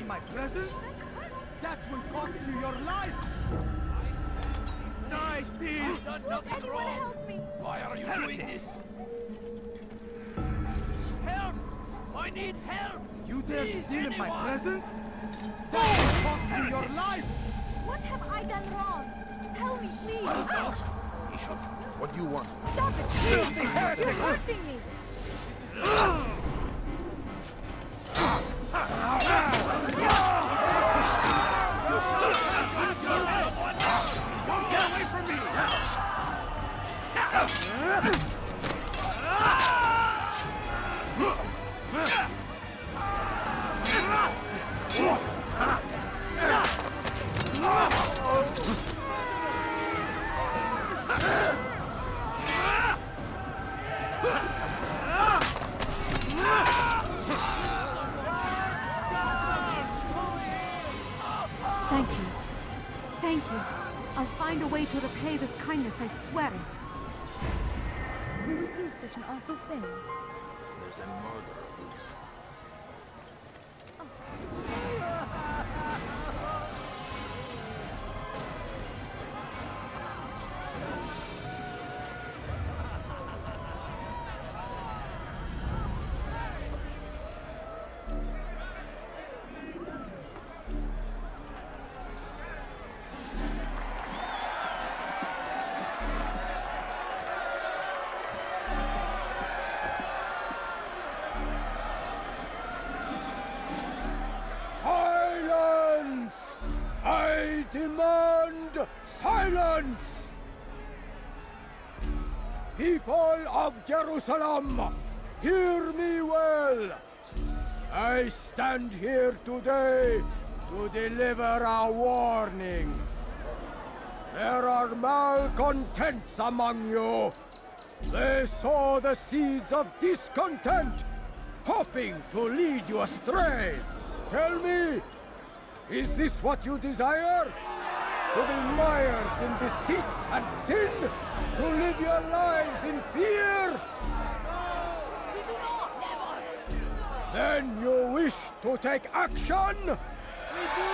my presence? That will cost you your life! Die, thief! You've done nothing wrong! Help me! Why are you doing this? Help! I need help! You dare Please, steal in my anyone! presence? That will cost you your life! What have I done wrong? Tell me, please! What do you want? Stop it, please! You're hurting me! Get away from me! Thank you. Thank you. I'll find a way to repay this kindness, I swear it. Who would do such an awful thing? There's a murderer loose. Silence! I demand silence! People of Jerusalem, hear me well. I stand here today to deliver a warning. There are malcontents among you. They sow the seeds of discontent, hoping to lead you astray. Tell me, is this what you desire? To be mired in deceit and sin? To live your lives in fear? We do not! Never! Then you wish to take action? We do!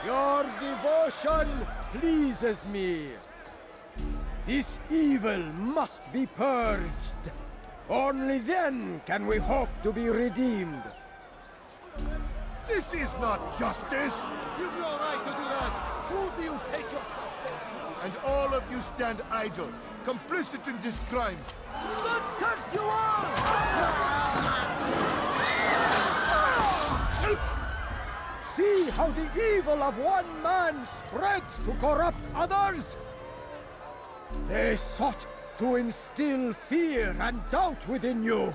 Your devotion pleases me. This evil must be purged. Only then can we hope to be redeemed. This is not justice! You've no right to do that! Who do you take yourself for? And all of you stand idle, complicit in this crime. Curse you all! See how the evil of one man spreads to corrupt others? They sought to instill fear and doubt within you.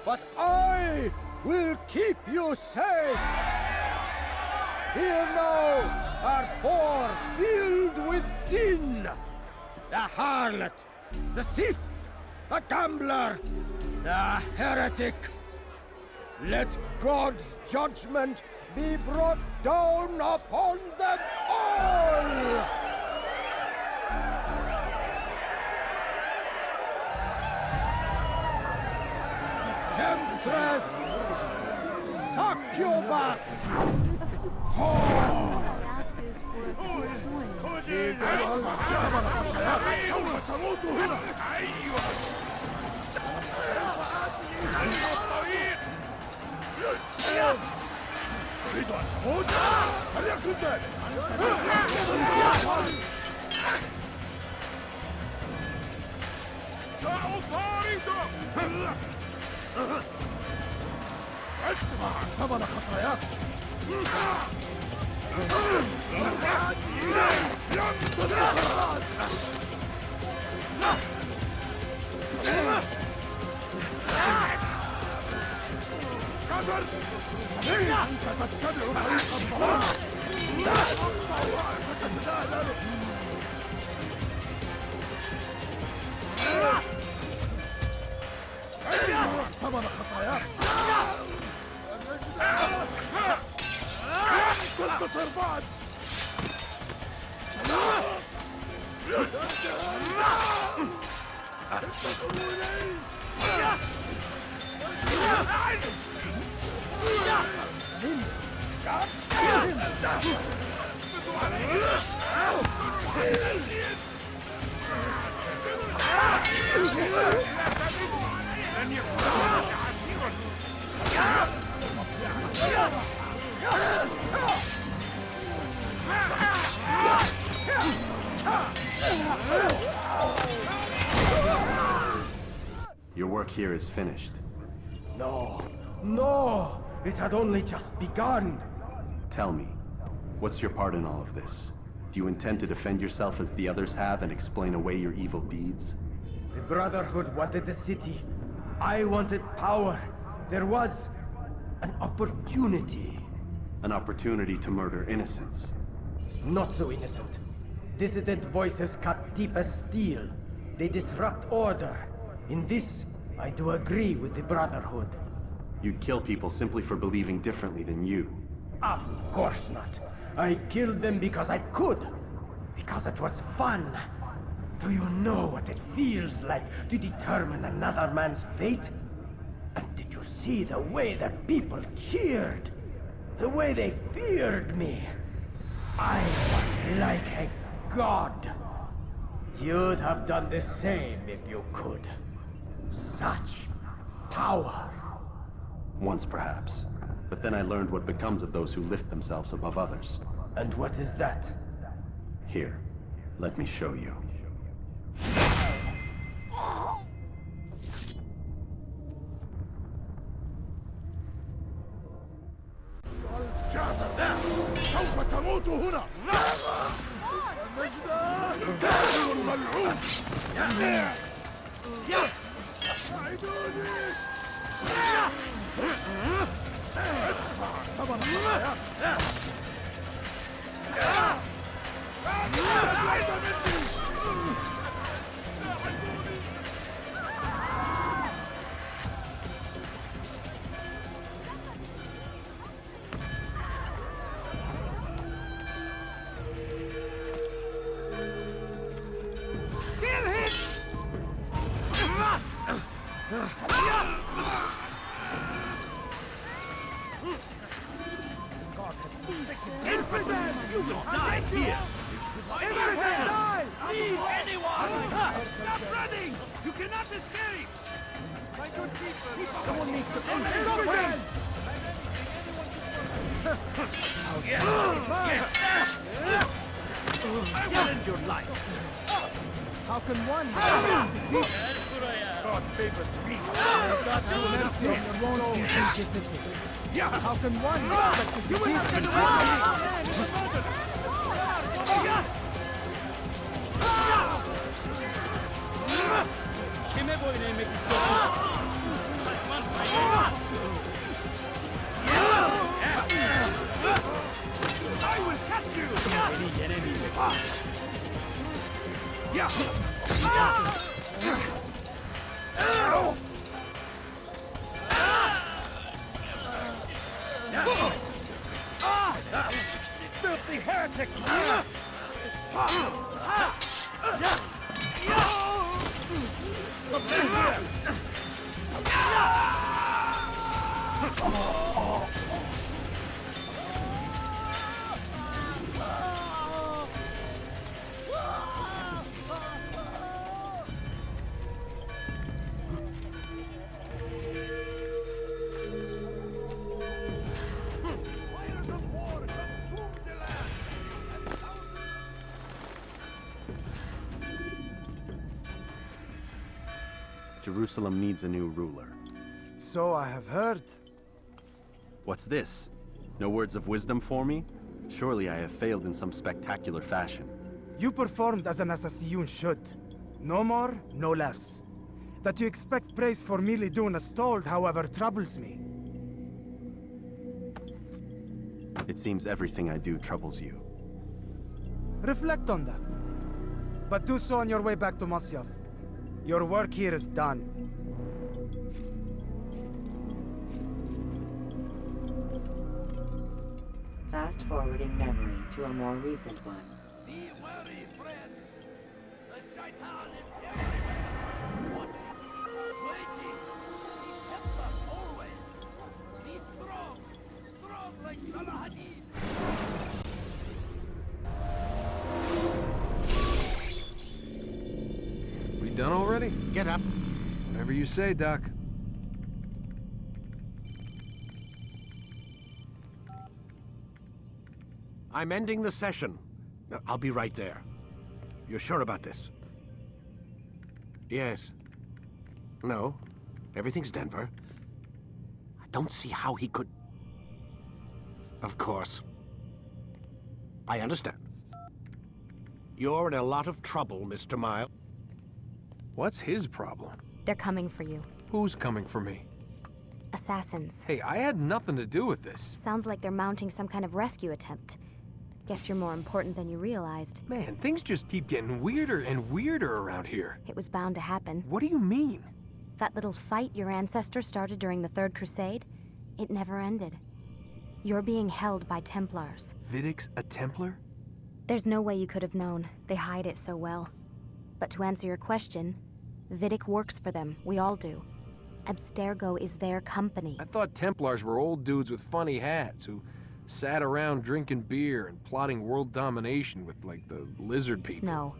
But I will keep you safe. Here now are four filled with sin. The harlot, the thief, the gambler, the heretic. Let God's judgment be brought down upon them all! Temptress! Succubus! Whore! Your work here is finished. No, no! It had only just begun! Tell me, what's your part in all of this? Do you intend to defend yourself as the others have and explain away your evil deeds? The Brotherhood wanted the city. I wanted power. There was an opportunity. An opportunity to murder innocents. Not so innocent. Dissident voices cut deep as steel. They disrupt order. In this, I do agree with the Brotherhood. You'd kill people simply for believing differently than you. Of course not. I killed them because I could. Because it was fun. Do you know what it feels like to determine another man's fate? And did you see the way the people cheered? The way they feared me? I was like a god. You'd have done the same if you could. Such power. Once perhaps. But then I learned what becomes of those who lift themselves above others. And what is that? Here, let me show you. سوف تموت هنا الكافر الملعون You will die here! Leave anyone! Stop running! You cannot escape! My good people! Someone needs to push this way! I will end your life! How can one God favors me. How can one expect to defeat I will catch you! Filthy heretic! Jerusalem needs a new ruler. So I have heard. What's this? No words of wisdom for me? Surely I have failed in some spectacular fashion. You performed as an assassin should. No more, no less. That you expect praise for merely doing as told, however, troubles me. It seems everything I do troubles you. Reflect on that. But do so on your way back to Masyaf. Your work here is done. Fast-forwarding memory to a more recent one. Be wary, friends! The Shaitan is everywhere! Watching, waiting! He helps us always! Be strong! We done already? Get up. Whatever you say, Doc. I'm ending the session. I'll be right there. You're sure about this? Yes. No. Everything's Denver. I don't see how he could... Of course. I understand. You're in a lot of trouble, Mr. Miles. What's his problem? They're coming for you. Who's coming for me? Assassins. Hey, I had nothing to do with this. Sounds like they're mounting some kind of rescue attempt. Guess you're more important than you realized. Man, things just keep getting weirder and weirder around here. It was bound to happen. What do you mean? That little fight your ancestors started during the Third Crusade, it never ended. You're being held by Templars. Vidic's a Templar? There's no way you could have known. They hide it so well. But to answer your question, Vidic works for them. We all do. Abstergo is their company. I thought Templars were old dudes with funny hats who sat around drinking beer and plotting world domination with, like, the lizard people. No,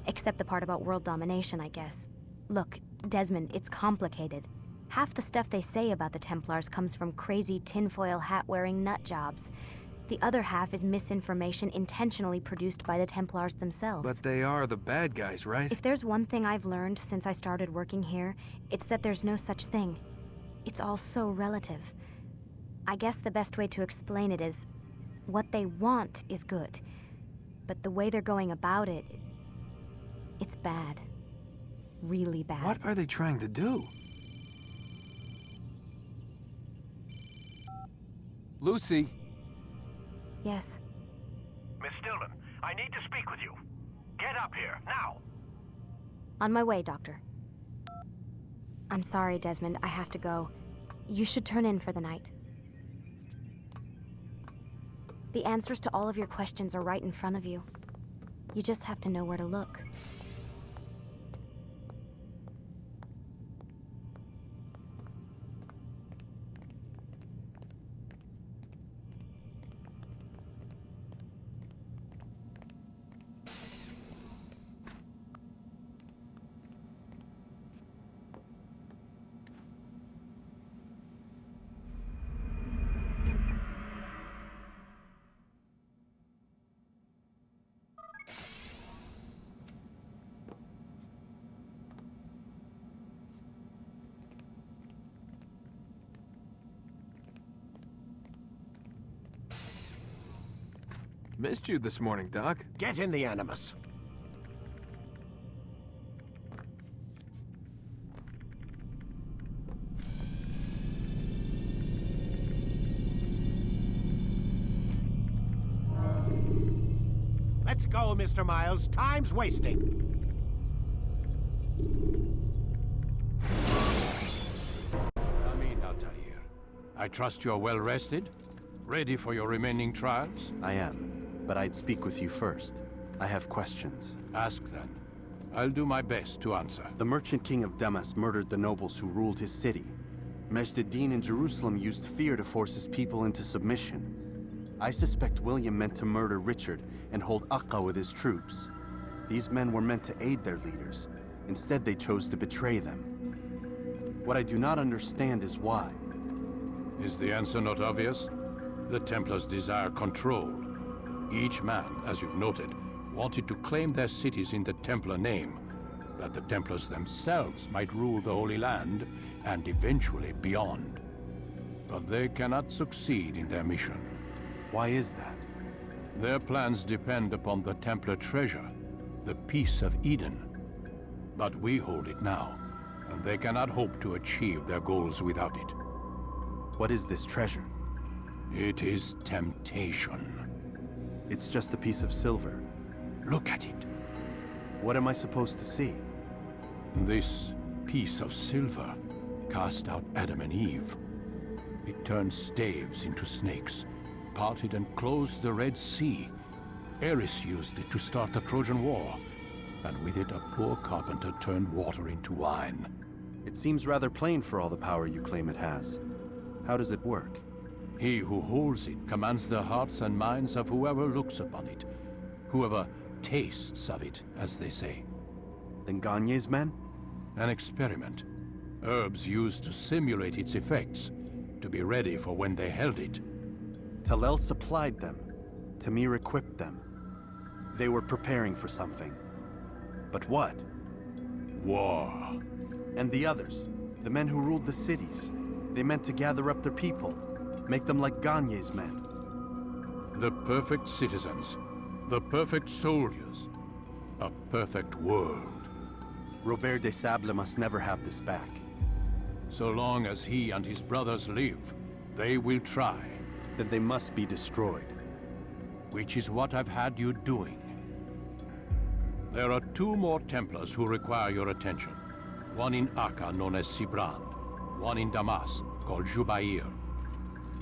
except the part about world domination, I guess. Look, Desmond, it's complicated. Half the stuff they say about the Templars comes from crazy tinfoil hat-wearing nut jobs. The other half is misinformation intentionally produced by the Templars themselves. But they are the bad guys, right? If there's one thing I've learned since I started working here, it's that there's no such thing. It's all so relative. I guess the best way to explain it is, what they want is good. But the way they're going about it, it's bad. Really bad. What are they trying to do? Lucy. Yes. Miss Stillman, I need to speak with you. Get up here, now! On my way, Doctor. I'm sorry, Desmond. I have to go. You should turn in for the night. The answers to all of your questions are right in front of you. You just have to know where to look. Missed you this morning, Doc. Get in the Animus. Let's go, Mr. Miles. Time's wasting. Amin, Altair. I trust you're well rested? Ready for your remaining trials? I am. But I'd speak with you first. I have questions. Ask then. I'll do my best to answer. The merchant king of Damas murdered the nobles who ruled his city. Majd-ad-Din in Jerusalem used fear to force his people into submission. I suspect William meant to murder Richard and hold Aqqa with his troops. These men were meant to aid their leaders. Instead, they chose to betray them. What I do not understand is why. Is the answer not obvious? The Templars desire control. Each man, as you've noted, wanted to claim their cities in the Templar name, that the Templars themselves might rule the Holy Land and eventually beyond. But they cannot succeed in their mission. Why is that? Their plans depend upon the Templar treasure, the Peace of Eden. But we hold it now, and they cannot hope to achieve their goals without it. What is this treasure? It is temptation. It's just a piece of silver. Look at it. What am I supposed to see? This piece of silver cast out Adam and Eve. It turned staves into snakes, parted and closed the Red Sea. Eris used it to start the Trojan War, and with it a poor carpenter turned water into wine. It seems rather plain for all the power you claim it has. How does it work? He who holds it commands the hearts and minds of whoever looks upon it, whoever tastes of it, as they say. Then Gagne's men? An experiment. Herbs used to simulate its effects, to be ready for when they held it. Talel supplied them. Tamir equipped them. They were preparing for something. But what? War. And the others, the men who ruled the cities, they meant to gather up their people, make them like Gagne's men. The perfect citizens, the perfect soldiers, a perfect world. Robert de Sable must never have this back. So long as he and his brothers live, they will try. Then they must be destroyed. Which is what I've had you doing. There are 2 more Templars who require your attention. One in Akka, known as Sibrand. One in Damas, called Jubair.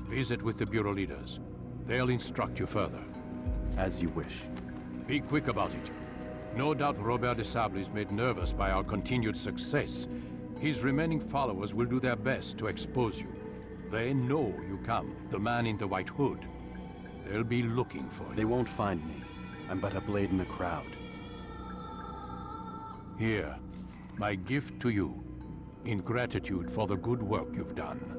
Visit with the Bureau leaders. They'll instruct you further. As you wish. Be quick about it. No doubt Robert de Sable is made nervous by our continued success. His remaining followers will do their best to expose you. They know you come, the man in the white hood. They'll be looking for you. They won't find me. I'm but a blade in the crowd. Here, my gift to you, in gratitude for the good work you've done.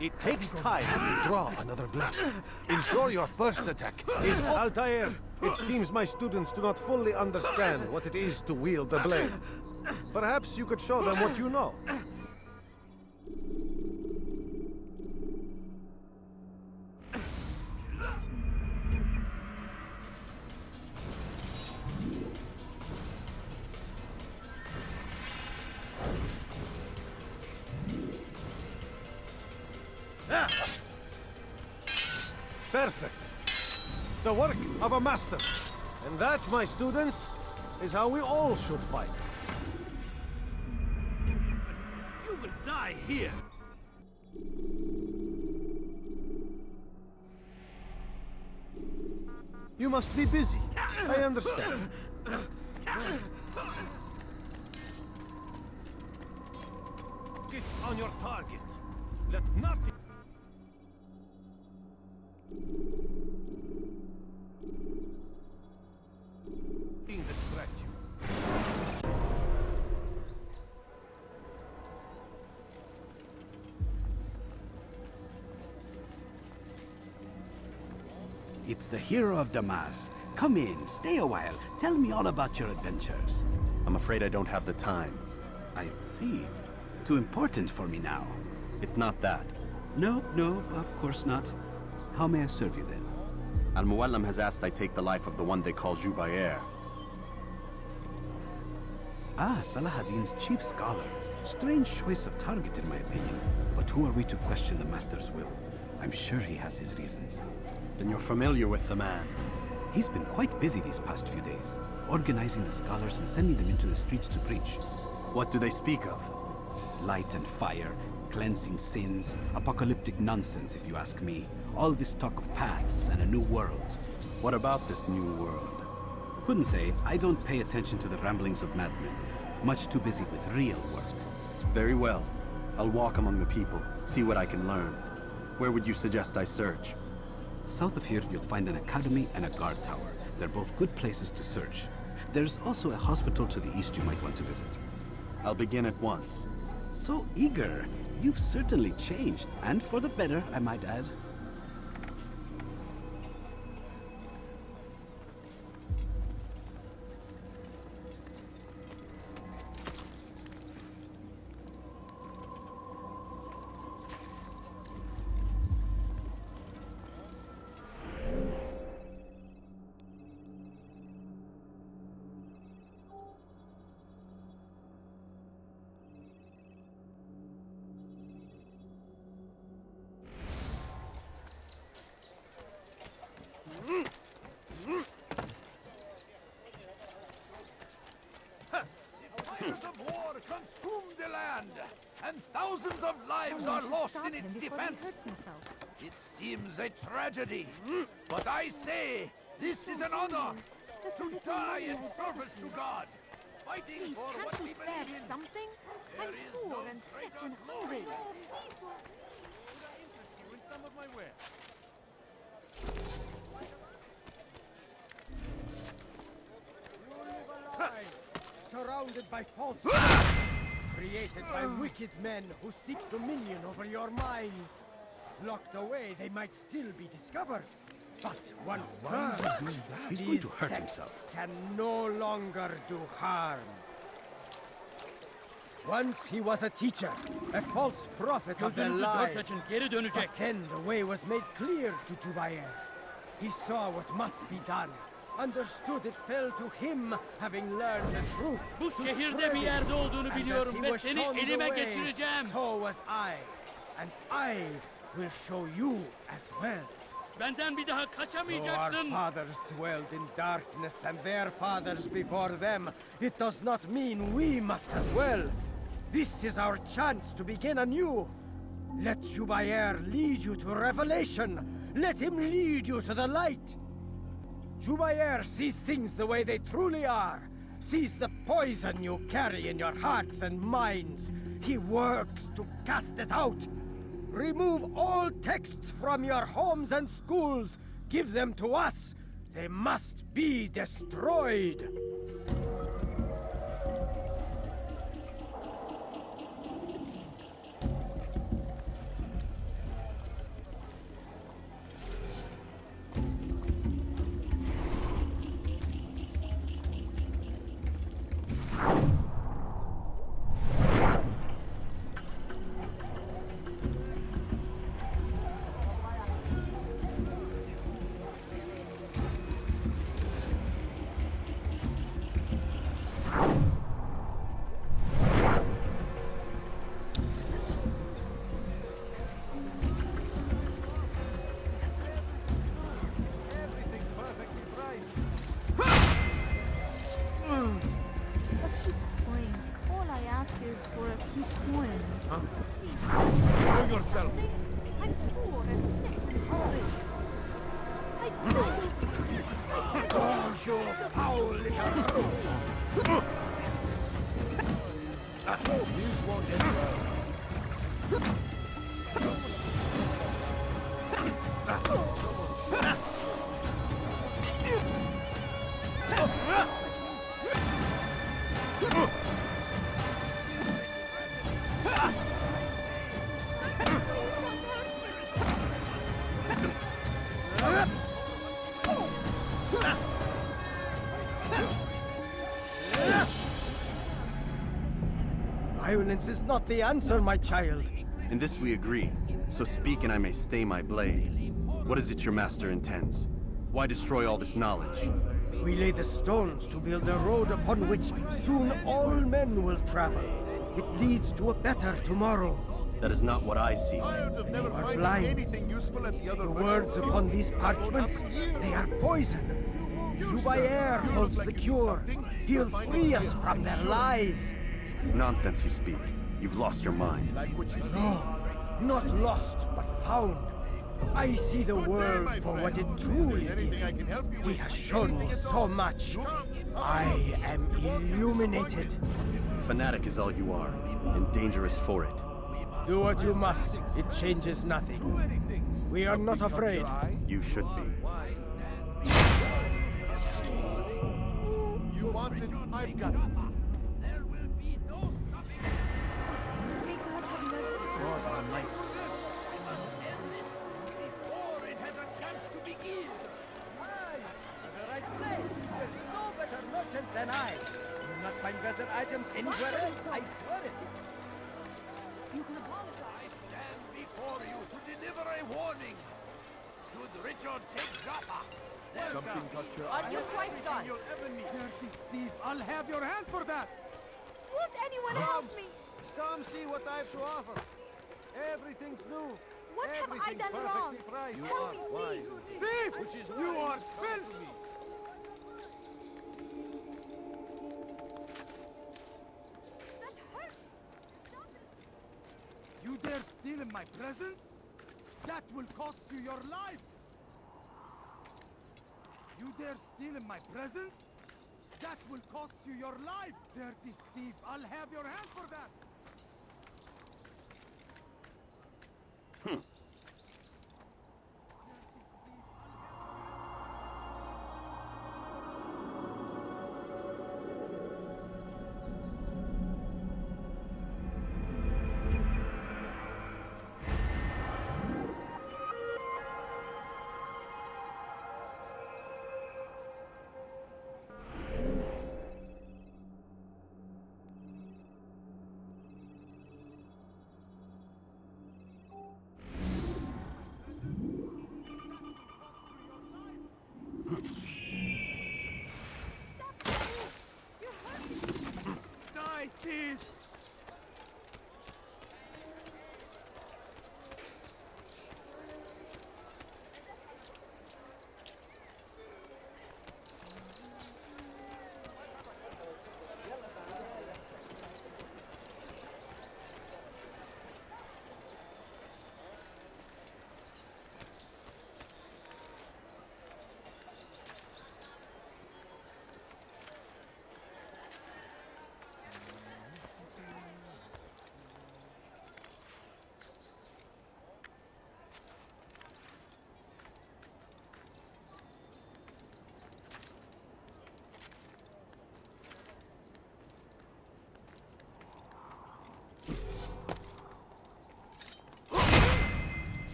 It takes time to draw another blade. Ensure your first attack is... Altair, it seems my students do not fully understand what it is to wield the blade. Perhaps you could show them what you know. Perfect. The work of a master. And that, my students, is how we all should fight. You will die here. You must be busy. I understand. Focus on your target. Let nothing... distract you. It's the hero of Damas. Come in, stay a while. Tell me all about your adventures. I'm afraid I don't have the time. I see. Too important for me now. It's not that. No, of course not. How may I serve you then? Al-Muallim has asked I take the life of the one they call Jubair. Ah, Salahadin's chief scholar. Strange choice of target in my opinion. But who are we to question the Master's will? I'm sure he has his reasons. Then you're familiar with the man. He's been quite busy these past few days, organizing the scholars and sending them into the streets to preach. What do they speak of? Light and fire, cleansing sins, apocalyptic nonsense if you ask me. All this talk of paths and a new world. What about this new world? Couldn't say. I don't pay attention to the ramblings of madmen. Much too busy with real work. Very well. I'll walk among the people, see what I can learn. Where would you suggest I search? South of here, you'll find an academy and a guard tower. They're both good places to search. There's also a hospital to the east you might want to visit. I'll begin at once. So eager. You've certainly changed, and for the better, I might add. consumed the land, and thousands of lives are lost in its defense. It seems a tragedy, but I say this is an honor to die in service to God, fighting for what we believe in. Something? There I'm is poor no and sick greater and glory. hungry. Surrounded by false created by wicked men who seek dominion over your minds. Locked away, they might still be discovered. But once burned, these texts can no longer do harm. Once he was a teacher, a false prophet of their lies. But then the way was made clear to Jubair. He saw what must be done. Understood it fell to him, having learned the truth. Bu to şehirde spread bir it. yerde olduğunu And biliyorum as he ve was seni shown the elime way, geçireceğim. So was I. And I will show you as well. Benden bir daha Though our kaçamayacaksın. fathers dwelled in darkness and their fathers before them, it does not mean we must as well. This is our chance to begin anew. Let Jubair lead you to revelation. Let him lead you to the light. Jubair sees things the way they truly are. Sees the poison you carry in your hearts and minds. He works to cast it out. Remove all texts from your homes and schools. Give them to us. They must be destroyed. All I ask is for a few coins. Show yourself. I'm poor and sick and hungry. I Oh, you foul little... This won't end well. Violence is not the answer, my child. In this we agree, so speak and I may stay my blade. What is it your master intends? Why destroy all this knowledge? We lay the stones to build a road upon which soon all men will travel. It leads to a better tomorrow. That is not what I see. Then you are blind. The words upon these parchments, they are poison. Jubair holds the cure. He'll free us from their lies. It's nonsense you speak. You've lost your mind. No, not lost, but found. I see the world for what it truly is. He has shown me so much. I am illuminated. Fanatic is all you are, and dangerous for it. Do what you must. It changes nothing. We are not afraid. You should be. You want it, I've got it. Than I. You'll not find better items anywhere else, I swear it. You can apologize. I stand before you to deliver a warning. Should Richard take Jaffa, Something got your Are you quite done? you'll ever need. Dirty thief, I'll have your hand for that. Won't anyone help me? Come see what I have to offer. Everything's new. What have I done wrong? Tell me, please. Thief! You are filth! That dare steal in my presence? That will cost you your life! You dare steal in my presence? That will cost you your life, dirty thief! I'll have your hand for that!